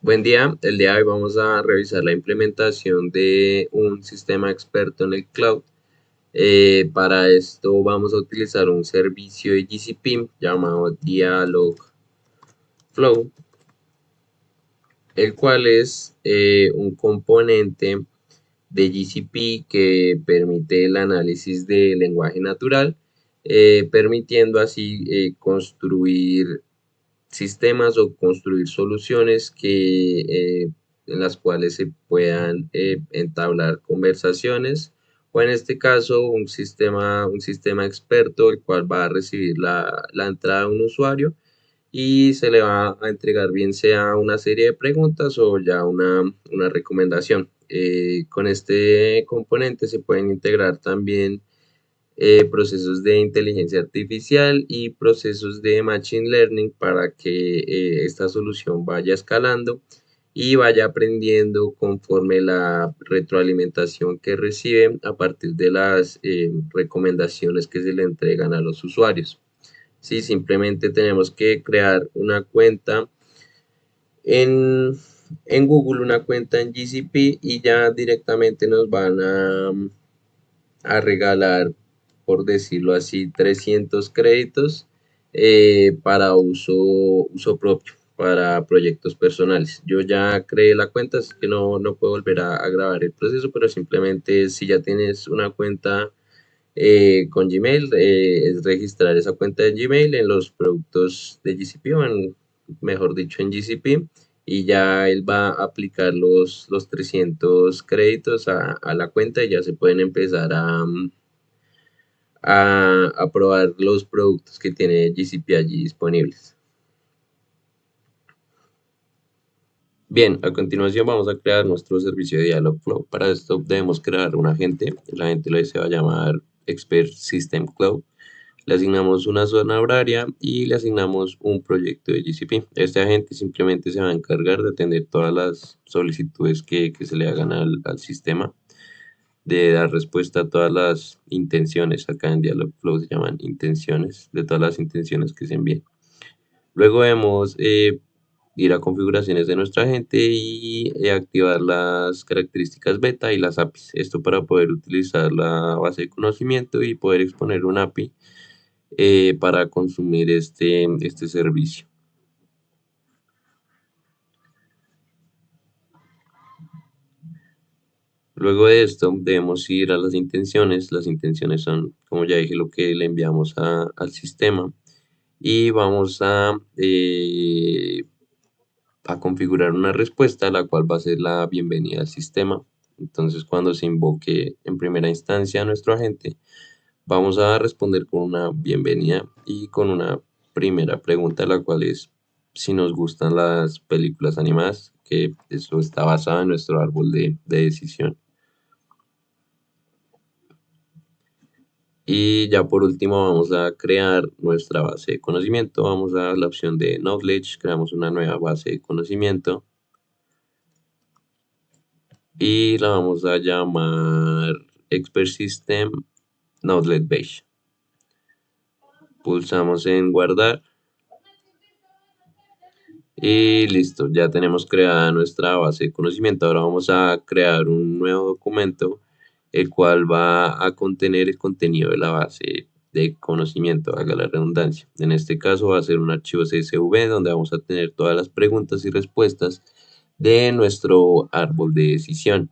Buen día, el día de hoy vamos a revisar la implementación de un sistema experto en el cloud. Para esto vamos a utilizar un servicio de GCP llamado Dialogflow, el cual es un componente de GCP que permite el análisis de lenguaje natural, permitiendo así construir sistemas o construir soluciones en las cuales se puedan entablar conversaciones o en este caso un sistema experto el cual va a recibir la entrada de un usuario y se le va a entregar bien sea una serie de preguntas o ya una recomendación. Con este componente se pueden integrar también procesos de inteligencia artificial y procesos de machine learning para que esta solución vaya escalando y vaya aprendiendo conforme la retroalimentación que recibe a partir de las recomendaciones que se le entregan a los usuarios. Sí, simplemente tenemos que crear una cuenta en, en Google, una cuenta en GCP y ya directamente nos van a regalar, por decirlo así, 300 créditos para uso propio, para proyectos personales. Yo ya creé la cuenta, así que no puedo volver a grabar el proceso, pero simplemente si ya tienes una cuenta con Gmail, es registrar esa cuenta de Gmail en los productos de GCP mejor dicho, en GCP. Y ya él va a aplicar los 300 créditos a la cuenta y ya se pueden empezar a probar los productos que tiene GCP allí disponibles. Bien, a continuación vamos a crear nuestro servicio de Dialogflow. Para esto debemos crear un agente. El agente se va a llamar Expert System Cloud. Le asignamos una zona horaria y le asignamos un proyecto de GCP. Este agente simplemente se va a encargar de atender todas las solicitudes que se le hagan al sistema, de dar respuesta a todas las intenciones. Acá en Dialogflow se llaman intenciones, de todas las intenciones que se envíen. Luego debemos ir a configuraciones de nuestra agente y activar las características beta y las APIs. Esto para poder utilizar la base de conocimiento y poder exponer un API para consumir este servicio. Luego de esto debemos ir a las intenciones. Las intenciones son, como ya dije, lo que le enviamos al sistema. Y vamos a configurar una respuesta, la cual va a ser la bienvenida al sistema. Entonces, cuando se invoque en primera instancia a nuestro agente, vamos a responder con una bienvenida y con una primera pregunta, la cual es si nos gustan las películas animadas, que eso está basado en nuestro árbol de decisión. Y ya por último vamos a crear nuestra base de conocimiento. Vamos a la opción de Knowledge, creamos una nueva base de conocimiento y la vamos a llamar Expert System Knowledge Base. Pulsamos en guardar y listo, ya tenemos creada nuestra base de conocimiento. Ahora vamos a crear un nuevo documento, el cual va a contener el contenido de la base de conocimiento, haga la redundancia. En este caso va a ser un archivo CSV donde vamos a tener todas las preguntas y respuestas de nuestro árbol de decisión.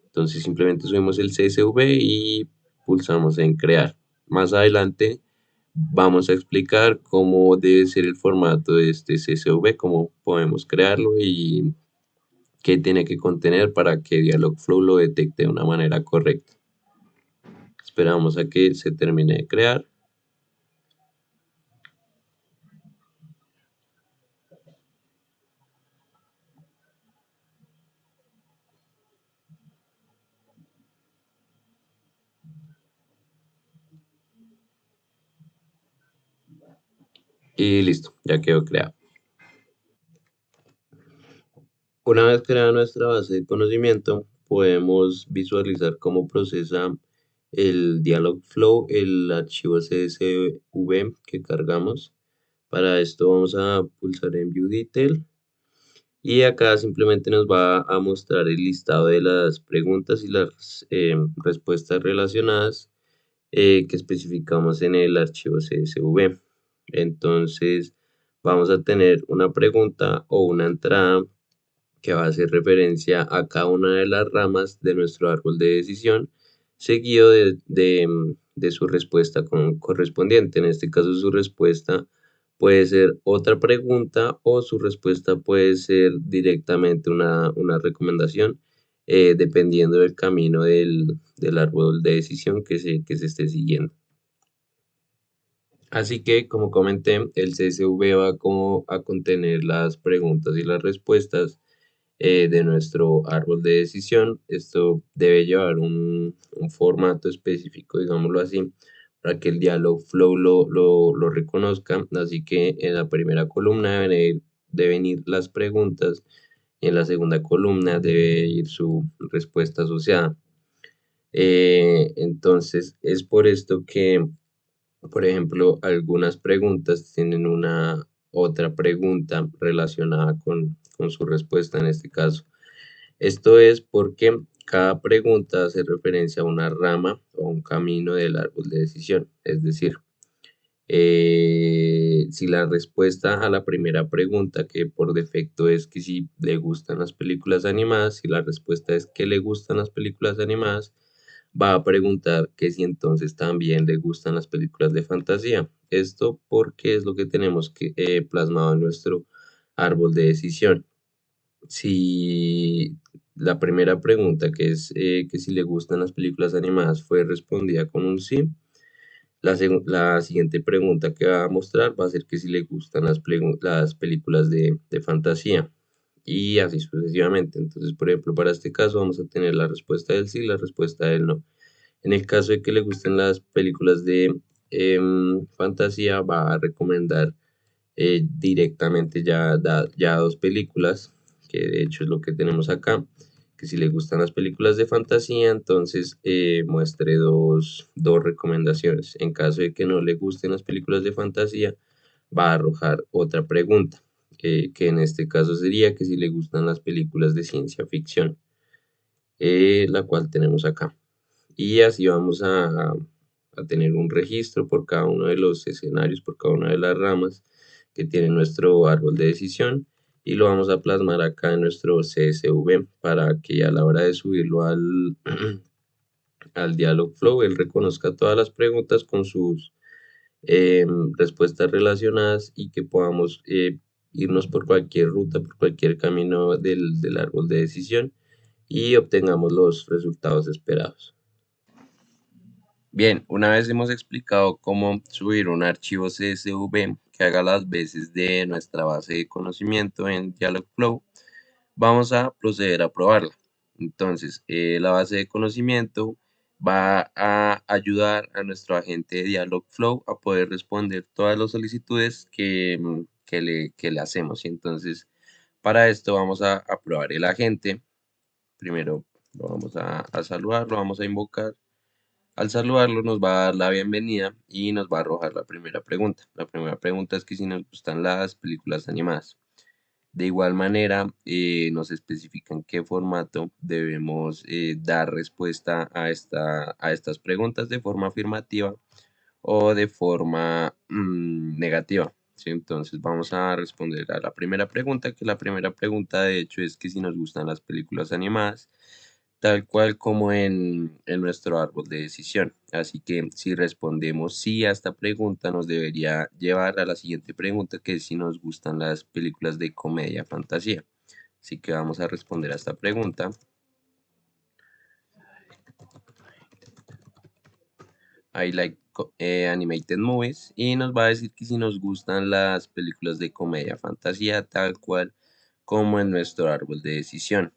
Entonces simplemente subimos el CSV y pulsamos en crear. Más adelante vamos a explicar cómo debe ser el formato de este CSV, cómo podemos crearlo y qué tiene que contener para que Dialogflow lo detecte de una manera correcta. Esperamos a que se termine de crear. Y listo, ya quedó creado. Una vez creada nuestra base de conocimiento, podemos visualizar cómo procesa el Dialogflow, el archivo CSV que cargamos. Para esto vamos a pulsar en View Detail Y acá simplemente nos va a mostrar el listado de las preguntas y las respuestas relacionadas que especificamos en el archivo CSV. Entonces, vamos a tener una pregunta o una entrada que va a hacer referencia a cada una de las ramas de nuestro árbol de decisión, seguido de su respuesta correspondiente. En este caso, su respuesta puede ser otra pregunta o su respuesta puede ser directamente una recomendación, dependiendo del camino del árbol de decisión que se esté siguiendo. Así que, como comenté, el CSV va como a contener las preguntas y las respuestas de nuestro árbol de decisión. Esto debe llevar un formato específico, digámoslo así, para que el dialog flow lo reconozca. Así que en la primera columna deben ir las preguntas y en la segunda columna debe ir su respuesta asociada. Entonces, es por esto que, por ejemplo, algunas preguntas tienen una otra pregunta relacionada con su respuesta en este caso. Esto es porque cada pregunta hace referencia a una rama o un camino del árbol de decisión. Es decir, si la respuesta a la primera pregunta, que por defecto es que si le gustan las películas animadas, si la respuesta es que le gustan las películas animadas, va a preguntar que si entonces también le gustan las películas de fantasía. Esto porque es lo que tenemos que plasmado en nuestro árbol de decisión. Si la primera pregunta, que es que si le gustan las películas animadas, fue respondida con un sí, la siguiente pregunta que va a mostrar va a ser que si le gustan las películas de fantasía y así sucesivamente. Entonces, por ejemplo, para este caso vamos a tener la respuesta del sí y la respuesta del no. En el caso de que le gusten las películas de fantasía, va a recomendar directamente ya dos películas, que de hecho es lo que tenemos acá, que si le gustan las películas de fantasía, entonces muestre dos recomendaciones. En caso de que no le gusten las películas de fantasía, va a arrojar otra pregunta, que en este caso sería que si le gustan las películas de ciencia ficción, la cual tenemos acá. Y así vamos a tener un registro por cada uno de los escenarios, por cada una de las ramas que tiene nuestro árbol de decisión y lo vamos a plasmar acá en nuestro CSV para que a la hora de subirlo al Dialogflow él reconozca todas las preguntas con sus respuestas relacionadas y que podamos irnos por cualquier ruta, por cualquier camino del árbol de decisión y obtengamos los resultados esperados. Bien, una vez hemos explicado cómo subir un archivo CSV que haga las veces de nuestra base de conocimiento en Dialogflow, vamos a proceder a probarla. Entonces, la base de conocimiento va a ayudar a nuestro agente de Dialogflow a poder responder todas las solicitudes que le hacemos. Y entonces, para esto vamos a probar el agente. Primero lo vamos a saludar, lo vamos a invocar. Al saludarlo nos va a dar la bienvenida y nos va a arrojar la primera pregunta. La primera pregunta es que si nos gustan las películas animadas. De igual manera, nos especifica en qué formato debemos dar respuesta a estas preguntas de forma afirmativa o de forma negativa. ¿Sí? Entonces vamos a responder a la primera pregunta, que la primera pregunta de hecho es que si nos gustan las películas animadas, tal cual como en nuestro árbol de decisión. Así que si respondemos sí a esta pregunta, nos debería llevar a la siguiente pregunta, que es si nos gustan las películas de comedia fantasía. Así que vamos a responder a esta pregunta. I like animated movies y nos va a decir que si nos gustan las películas de comedia fantasía tal cual como en nuestro árbol de decisión.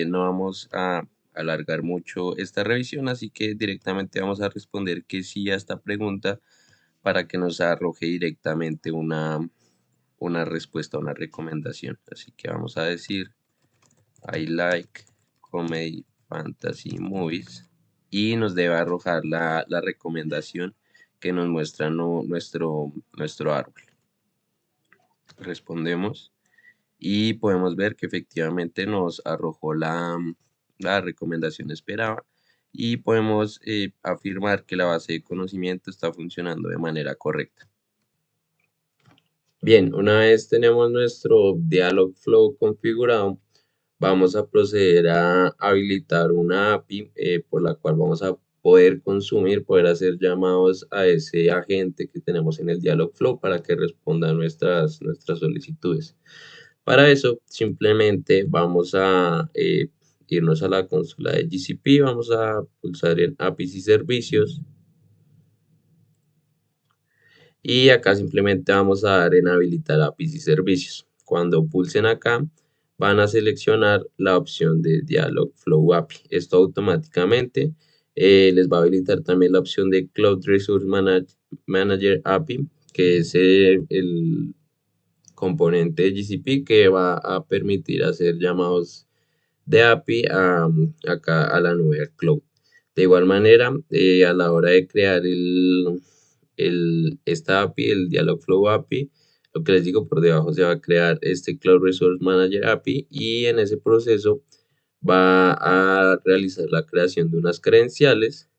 No vamos a alargar mucho esta revisión, así que directamente vamos a responder que sí a esta pregunta para que nos arroje directamente una respuesta, una recomendación. Así que vamos a decir I like comedy fantasy movies y nos debe arrojar la recomendación que nos muestra nuestro árbol. Respondemos y podemos ver que efectivamente nos arrojó la recomendación esperada y podemos afirmar que la base de conocimiento está funcionando de manera correcta. Bien, una vez tenemos nuestro Dialogflow configurado, vamos a proceder a habilitar una API por la cual vamos a poder hacer llamados a ese agente que tenemos en el Dialogflow para que responda a nuestras solicitudes. Para eso, simplemente vamos a irnos a la consola de GCP, vamos a pulsar en APIs y servicios. Y acá simplemente vamos a dar en habilitar APIs y servicios. Cuando pulsen acá, van a seleccionar la opción de Dialogflow API. Esto automáticamente les va a habilitar también la opción de Cloud Resource Manager API, que es el componente de GCP que va a permitir hacer llamados de API acá a la nube cloud. De igual manera, a la hora de crear esta API, el Dialogflow API, lo que les digo, por debajo se va a crear este Cloud Resource Manager API y en ese proceso va a realizar la creación de unas credenciales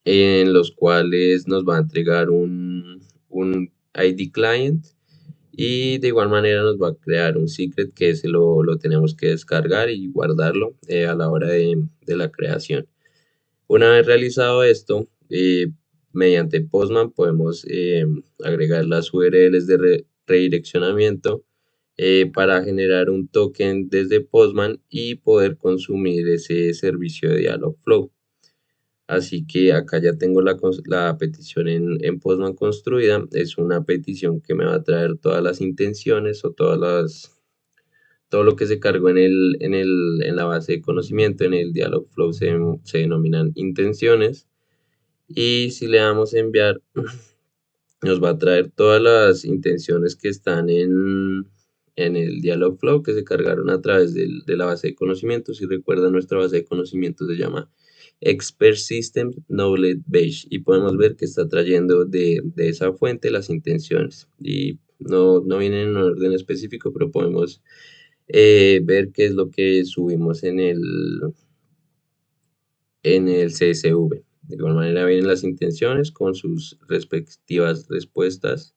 en los cuales nos va a entregar un ID client y de igual manera nos va a crear un secret que ese lo tenemos que descargar y guardarlo a la hora de la creación. Una vez realizado esto, mediante Postman podemos agregar las URLs de redireccionamiento para generar un token desde Postman y poder consumir ese servicio de Dialogflow. Así que acá ya tengo la petición en Postman construida. Es una petición que me va a traer todas las intenciones o todo lo que se cargó en la base de conocimiento. En el Dialogflow se denominan intenciones. Y si le damos a enviar, nos va a traer todas las intenciones que están en el Dialogflow que se cargaron a través de la base de conocimientos. Si recuerdan, nuestra base de conocimientos se llama Expert System Knowledge Base y podemos ver que está trayendo de esa fuente las intenciones. Y no vienen en un orden específico, pero podemos ver qué es lo que subimos en el CSV. De igual manera vienen las intenciones con sus respectivas respuestas.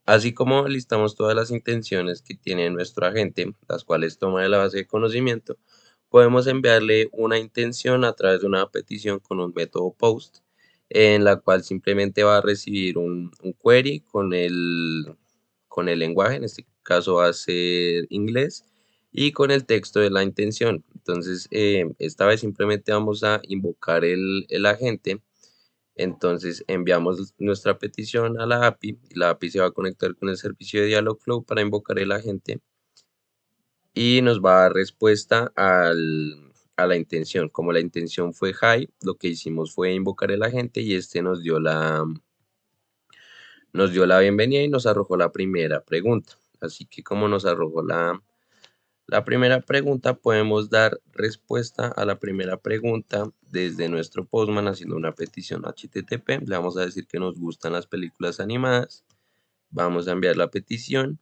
Así como listamos todas las intenciones que tiene nuestro agente, las cuales toma de la base de conocimiento, podemos enviarle una intención a través de una petición con un método post, en la cual simplemente va a recibir un query con el lenguaje, en este caso va a ser inglés, y con el texto de la intención. Entonces, esta vez simplemente vamos a invocar el agente. Entonces enviamos nuestra petición a la API y la API se va a conectar con el servicio de Dialogflow para invocar el agente y nos va a dar respuesta a la intención. Como la intención fue hi, lo que hicimos fue invocar el agente y este nos dio la bienvenida y nos arrojó la primera pregunta. Así que como nos arrojó la primera pregunta, podemos dar respuesta a la primera pregunta desde nuestro Postman haciendo una petición HTTP. Le vamos a decir que nos gustan las películas animadas. Vamos a enviar la petición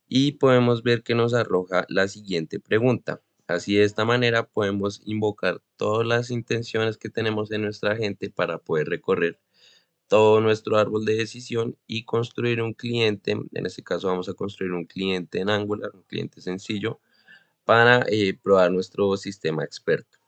y podemos ver que nos arroja la siguiente pregunta. Así de esta manera podemos invocar todas las intenciones que tenemos en nuestra agente para poder recorrer todo nuestro árbol de decisión y construir un cliente. En este caso vamos a construir un cliente en Angular, un cliente sencillo para probar nuestro sistema experto.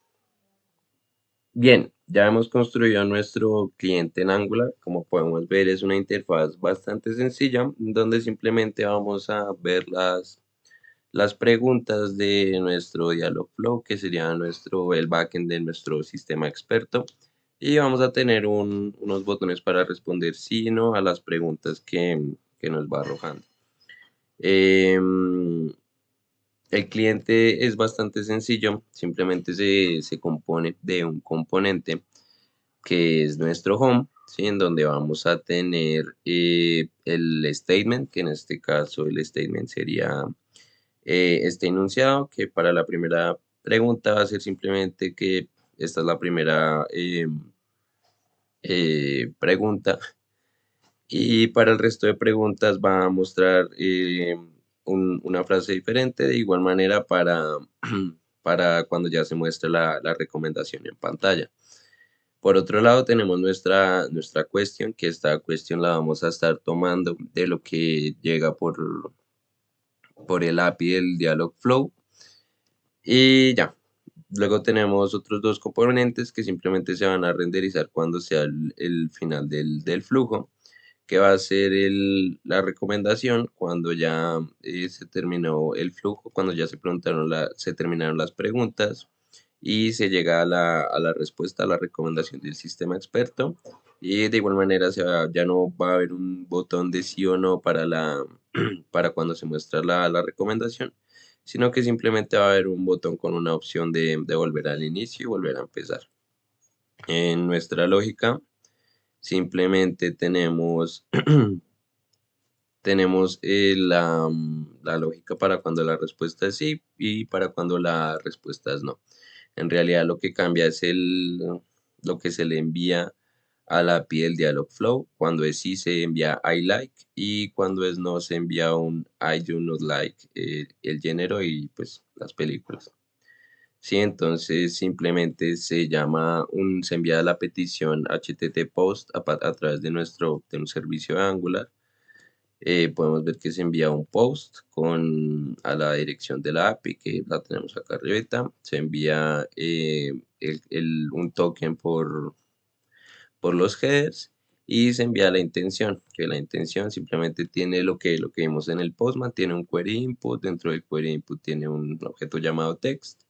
Bien, ya hemos construido nuestro cliente en Angular. Como podemos ver, es una interfaz bastante sencilla, donde simplemente vamos a ver las preguntas de nuestro Dialogflow, que sería el backend de nuestro sistema experto. Y vamos a tener unos botones para responder sí o no a las preguntas que nos va arrojando. El cliente es bastante sencillo, simplemente se compone de un componente que es nuestro home, ¿sí? En donde vamos a tener el statement, que en este caso el statement sería este enunciado, que para la primera pregunta va a ser simplemente que esta es la primera pregunta Y para el resto de preguntas va a mostrar una frase diferente, de igual manera para cuando ya se muestre la recomendación en pantalla. Por otro lado, tenemos nuestra question, que esta question la vamos a estar tomando de lo que llega por el API del Dialogflow. Y ya, luego tenemos otros dos componentes que simplemente se van a renderizar cuando sea el final del flujo, que va a ser la recomendación cuando ya se terminó el flujo, cuando ya se terminaron las preguntas y se llega a la respuesta, a la recomendación del sistema experto. Y de igual manera ya no va a haber un botón de sí o no para cuando se muestra la recomendación, sino que simplemente va a haber un botón con una opción de volver al inicio y volver a empezar. En nuestra lógica, simplemente tenemos la lógica para cuando la respuesta es sí y para cuando la respuesta es no. En realidad lo que cambia es lo que se le envía a la API del Dialogflow. Cuando es sí se envía I like y cuando es no se envía un I do not like el género y pues las películas. Sí, entonces simplemente se envía la petición HTTP post a través de un servicio de Angular. Podemos ver que se envía un post a la dirección de la API, que la tenemos acá arriba. Se envía un token por los headers y se envía la intención, que la intención simplemente tiene lo que vimos en el Postman, tiene un query input, dentro del query input tiene un objeto llamado text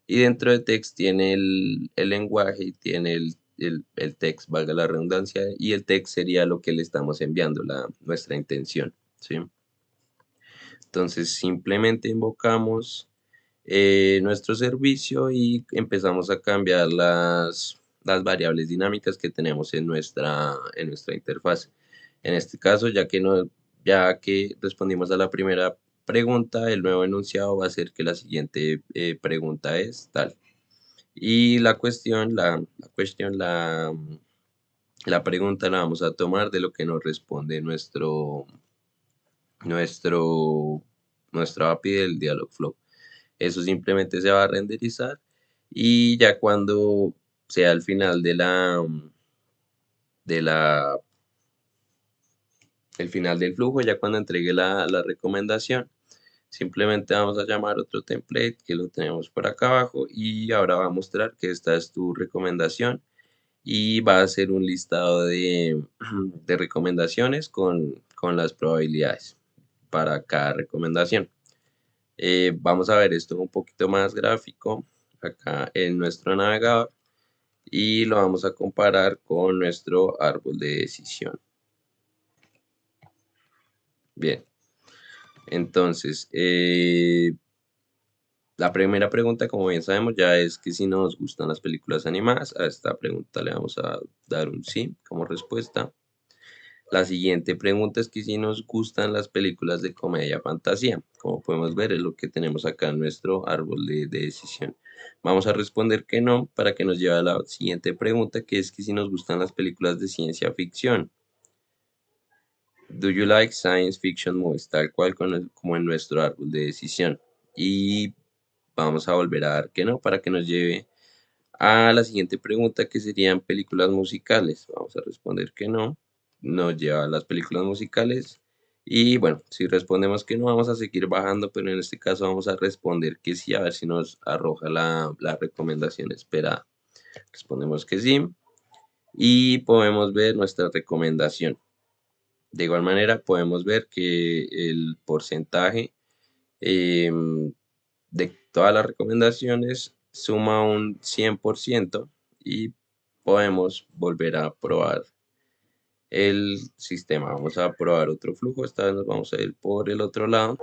y dentro de text tiene el lenguaje y tiene el text, valga la redundancia, y el text sería lo que le estamos enviando, nuestra intención, ¿sí? Entonces simplemente invocamos nuestro servicio y empezamos a cambiar las variables dinámicas que tenemos en nuestra interfaz. En este caso, ya que respondimos a la primera pregunta, el nuevo enunciado va a ser que la siguiente pregunta es tal. Y la pregunta la vamos a tomar de lo que nos responde nuestro, nuestra API del Dialogflow. Eso simplemente se va a renderizar y ya cuando sea el final de la, el final del flujo, ya cuando entregue la recomendación, simplemente vamos a llamar otro template que lo tenemos por acá abajo y ahora va a mostrar que esta es tu recomendación y va a hacer un listado de recomendaciones con las probabilidades para cada recomendación. Vamos a ver esto un poquito más gráfico acá en nuestro navegador y lo vamos a comparar con nuestro árbol de decisión. Bien, entonces, la primera pregunta, como bien sabemos, ya es que si nos gustan las películas animadas. A esta pregunta le vamos a dar un sí como respuesta. La siguiente pregunta es que si nos gustan las películas de comedia fantasía. Como podemos ver, es lo que tenemos acá en nuestro árbol de decisión. Vamos a responder que no para que nos lleve a la siguiente pregunta, que es que si nos gustan las películas de ciencia ficción. Do you like science fiction movies? Tal cual como en nuestro árbol de decisión. Y vamos a volver a dar que no para que nos lleve a la siguiente pregunta, que serían películas musicales. Vamos a responder que no. Nos lleva a las películas musicales. Y bueno, si respondemos que no, vamos a seguir bajando, pero en este caso vamos a responder que sí, a ver si nos arroja la recomendación esperada. Respondemos que sí. Y podemos ver nuestra recomendación. De igual manera, podemos ver que el porcentaje de todas las recomendaciones suma un 100% y podemos volver a probar el sistema. Vamos a probar otro flujo, esta vez nos vamos a ir por el otro lado.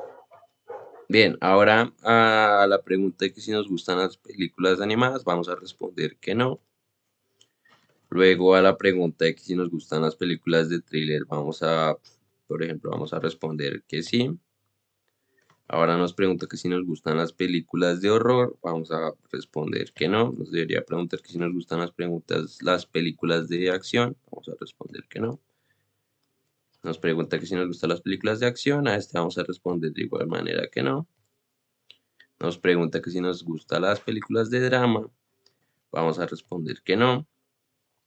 Bien, ahora a la pregunta de que si nos gustan las películas animadas, vamos a responder que no. Luego a la pregunta de que si nos gustan las películas de thriller, por ejemplo, vamos a responder que sí. Ahora nos pregunta que si nos gustan las películas de horror, vamos a responder que no. Nos debería preguntar que si nos gustan las películas de acción, vamos a responder que no. Nos pregunta que si nos gustan las películas de acción. A este vamos a responder de igual manera que no. Nos pregunta que si nos gustan las películas de drama. Vamos a responder que no.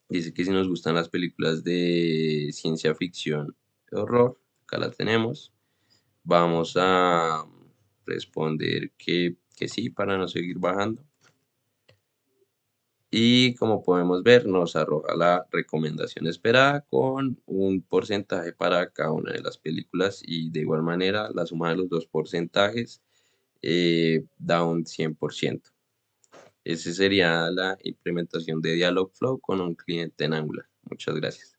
Dice que si nos gustan las películas de ciencia ficción y horror. Acá la tenemos. Vamos a responder que sí para no seguir bajando. Y como podemos ver, nos arroja la recomendación esperada con un porcentaje para cada una de las películas y de igual manera la suma de los dos porcentajes da un 100%. Esa sería la implementación de Dialogflow con un cliente en Angular. Muchas gracias.